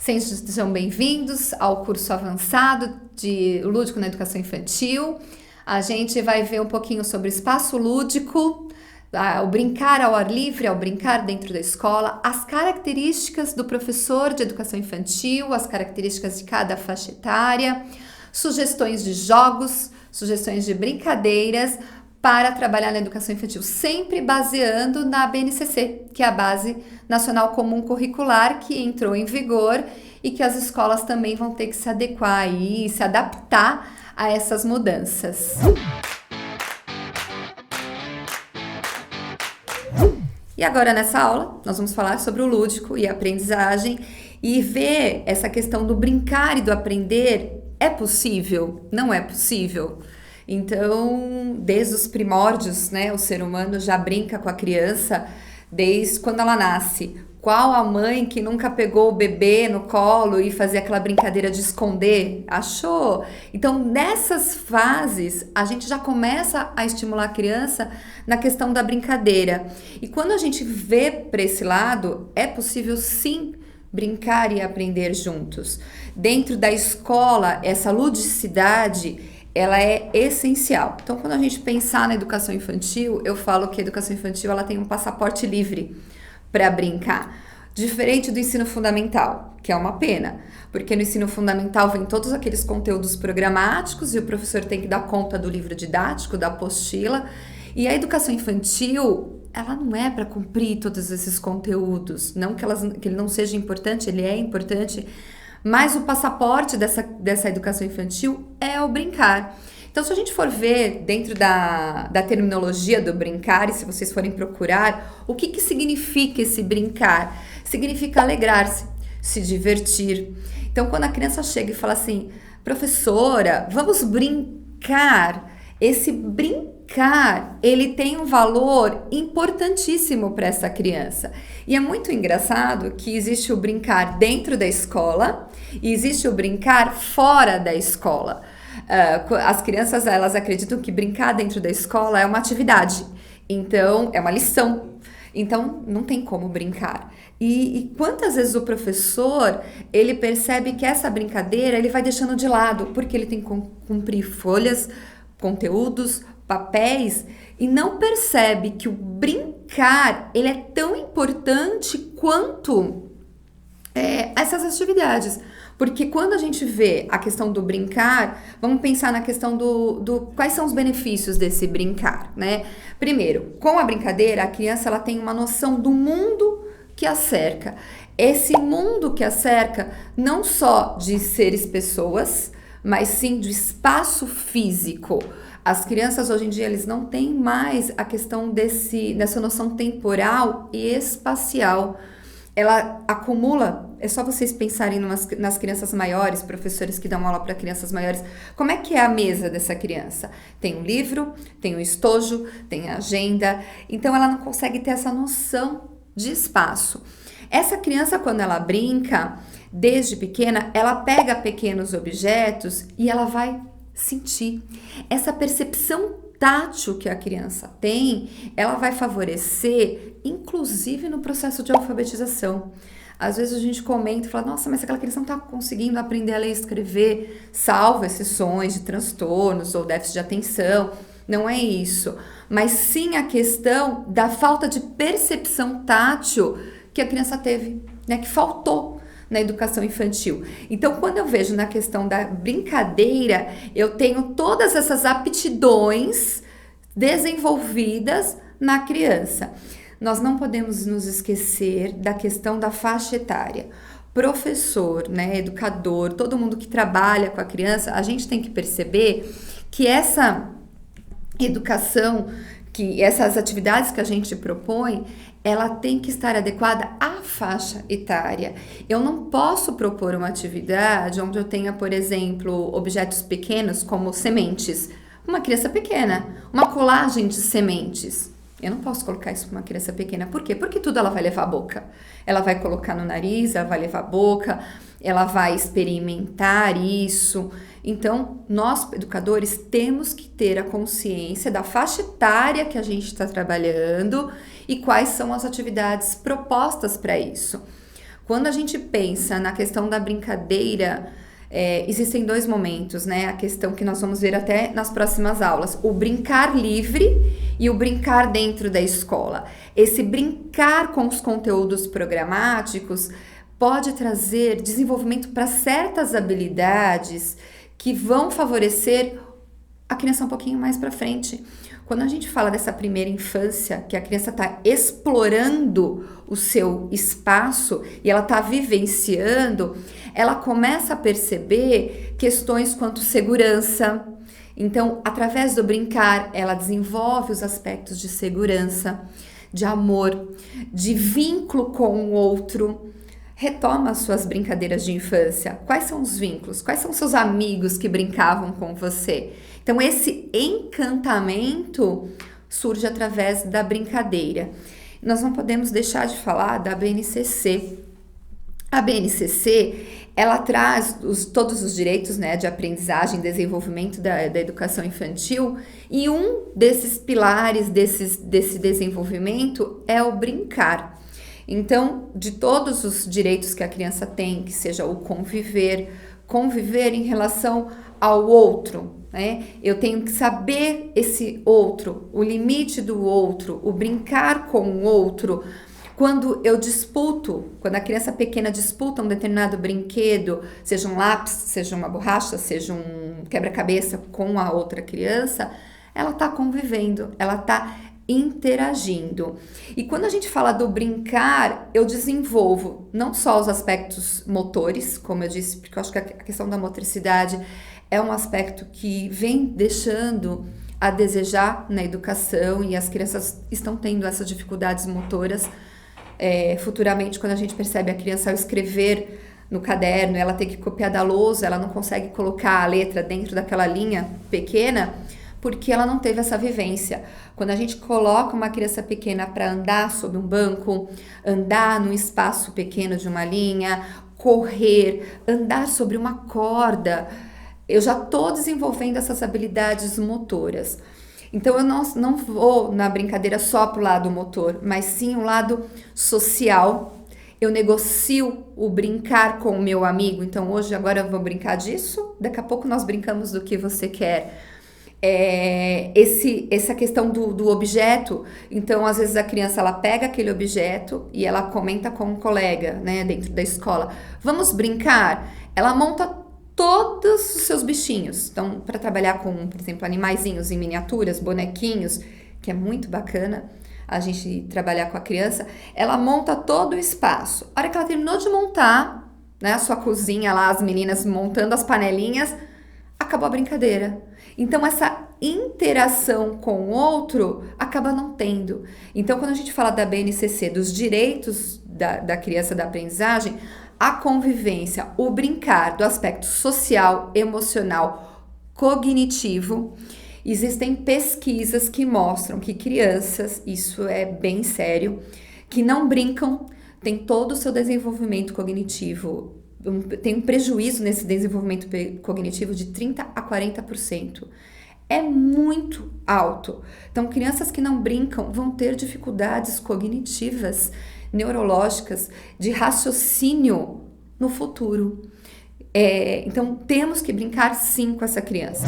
Sejam bem-vindos ao curso avançado de Lúdico na Educação Infantil. A gente vai ver um pouquinho sobre espaço lúdico, o brincar ao ar livre, ao brincar dentro da escola, as características do professor de educação infantil, as características de cada faixa etária, sugestões de jogos, sugestões de brincadeiras para trabalhar na educação infantil, sempre baseando na BNCC, que é a Base Nacional Comum Curricular, que entrou em vigor e que as escolas também vão ter que se adequar e se adaptar a essas mudanças. E agora nessa aula nós vamos falar sobre o lúdico e a aprendizagem e ver essa questão do brincar e do aprender. É possível? Não é possível? Então, desde os primórdios, né, o ser humano já brinca com a criança desde quando ela nasce. Qual a mãe que nunca pegou o bebê no colo e fazia aquela brincadeira de esconder? Achou? Então, nessas fases, a gente já começa a estimular a criança na questão da brincadeira. E quando a gente vê para esse lado, é possível sim brincar e aprender juntos. Dentro da escola, essa ludicidade ela é essencial. Então, quando a gente pensar na educação infantil, eu falo que a educação infantil ela tem um passaporte livre para brincar, diferente do ensino fundamental, que é uma pena, porque no ensino fundamental vem todos aqueles conteúdos programáticos e o professor tem que dar conta do livro didático, da apostila, e a educação infantil ela não é para cumprir todos esses conteúdos, não que ele não seja importante, ele é importante, mas o passaporte dessa educação infantil é o brincar. Então, se a gente for ver dentro da terminologia do brincar, e se vocês forem procurar, o que significa esse brincar? Significa alegrar-se, se divertir. Então, quando a criança chega e fala assim, professora, vamos brincar, esse brincar, ele tem um valor importantíssimo para essa criança. E é muito engraçado que existe o brincar dentro da escola e existe o brincar fora da escola. As crianças, elas acreditam que brincar dentro da escola é uma atividade, então é uma lição. Então, não tem como brincar. E quantas vezes o professor, ele percebe que essa brincadeira, ele vai deixando de lado, porque ele tem que cumprir folhas, conteúdos, papéis, e não percebe que o brincar, ele é tão importante quanto essas atividades. Porque quando a gente vê a questão do brincar, vamos pensar na questão do quais são os benefícios desse brincar, né? Primeiro, com a brincadeira, a criança ela tem uma noção do mundo que a cerca. Esse mundo que a cerca, não só de seres pessoas, mas sim de espaço físico. As crianças hoje em dia eles não têm mais a questão dessa noção temporal e espacial. Ela acumula, é só vocês pensarem nas crianças maiores, professores que dão aula para crianças maiores, como é que é a mesa dessa criança? Tem um livro, tem um estojo, tem a agenda, então ela não consegue ter essa noção de espaço. Essa criança, quando ela brinca, desde pequena, ela pega pequenos objetos e ela vai sentir. Essa percepção tátil que a criança tem, ela vai favorecer, inclusive no processo de alfabetização. Às vezes a gente comenta e fala, nossa, mas aquela criança não está conseguindo aprender a ler e escrever, salvo exceções de transtornos ou déficit de atenção. Não é isso. Mas sim a questão da falta de percepção tátil que a criança teve, né, que faltou na educação infantil. Então, quando eu vejo na questão da brincadeira, eu tenho todas essas aptidões desenvolvidas na criança. Nós não podemos nos esquecer da questão da faixa etária. Professor, né, educador, todo mundo que trabalha com a criança, a gente tem que perceber que essa educação, que essas atividades que a gente propõe, ela tem que estar adequada à faixa etária. Eu não posso propor uma atividade onde eu tenha, por exemplo, objetos pequenos como sementes. Uma criança pequena, uma colagem de sementes. Eu não posso colocar isso para uma criança pequena. Por quê? Porque tudo ela vai levar à boca. Ela vai colocar no nariz, ela vai levar à boca, ela vai experimentar isso. Então, nós, educadores, temos que ter a consciência da faixa etária que a gente está trabalhando e quais são as atividades propostas para isso. Quando a gente pensa na questão da brincadeira, existem dois momentos, né? A questão que nós vamos ver até nas próximas aulas: o brincar livre e o brincar dentro da escola. Esse brincar com os conteúdos programáticos pode trazer desenvolvimento para certas habilidades que vão favorecer a criança um pouquinho mais para frente. Quando a gente fala dessa primeira infância, que a criança está explorando o seu espaço e ela está vivenciando, ela começa a perceber questões quanto segurança. Então, através do brincar, ela desenvolve os aspectos de segurança, de amor, de vínculo com o outro. Retoma as suas brincadeiras de infância. Quais são os vínculos? Quais são seus amigos que brincavam com você? Então, esse encantamento surge através da brincadeira. Nós não podemos deixar de falar da BNCC. A BNCC, ela traz todos os direitos, né, de aprendizagem e desenvolvimento da educação infantil, e um desses pilares desse desenvolvimento é o brincar. Então, de todos os direitos que a criança tem, que seja o conviver em relação ao outro, né? Eu tenho que saber esse outro, o limite do outro, o brincar com o outro. Quando a criança pequena disputa um determinado brinquedo, seja um lápis, seja uma borracha, seja um quebra-cabeça com a outra criança, ela está convivendo, ela está interagindo. E quando a gente fala do brincar, eu desenvolvo não só os aspectos motores, como eu disse, porque eu acho que a questão da motricidade é um aspecto que vem deixando a desejar na educação, e as crianças estão tendo essas dificuldades motoras. Futuramente, quando a gente percebe a criança ao escrever no caderno, ela tem que copiar da lousa, ela não consegue colocar a letra dentro daquela linha pequena, porque ela não teve essa vivência. Quando a gente coloca uma criança pequena para andar sob um banco, andar num espaço pequeno de uma linha, correr, andar sobre uma corda, eu já estou desenvolvendo essas habilidades motoras. Então, eu não vou na brincadeira só para o lado motor, mas sim o lado social. Eu negocio o brincar com o meu amigo. Então, agora eu vou brincar disso, daqui a pouco nós brincamos do que você quer. Essa questão do objeto. Então, às vezes a criança, ela pega aquele objeto e ela comenta com um colega, né, dentro da escola: vamos brincar? Ela monta todos os seus bichinhos. Então, para trabalhar com, por exemplo, animaizinhos em miniaturas, bonequinhos, que é muito bacana a gente trabalhar com a criança, ela monta todo o espaço. A hora que ela terminou de montar, né, a sua cozinha lá, as meninas montando as panelinhas, acabou a brincadeira. Então, essa interação com o outro acaba não tendo. Então, quando a gente fala da BNCC, dos direitos da criança, da aprendizagem, a convivência, o brincar, do aspecto social, emocional, cognitivo, existem pesquisas que mostram que crianças, isso é bem sério, que não brincam, tem todo o seu desenvolvimento cognitivo, tem um prejuízo nesse desenvolvimento cognitivo de 30% a 40%. É muito alto. Então, crianças que não brincam vão ter dificuldades cognitivas, neurológicas, de raciocínio no futuro. Então, temos que brincar sim com essa criança.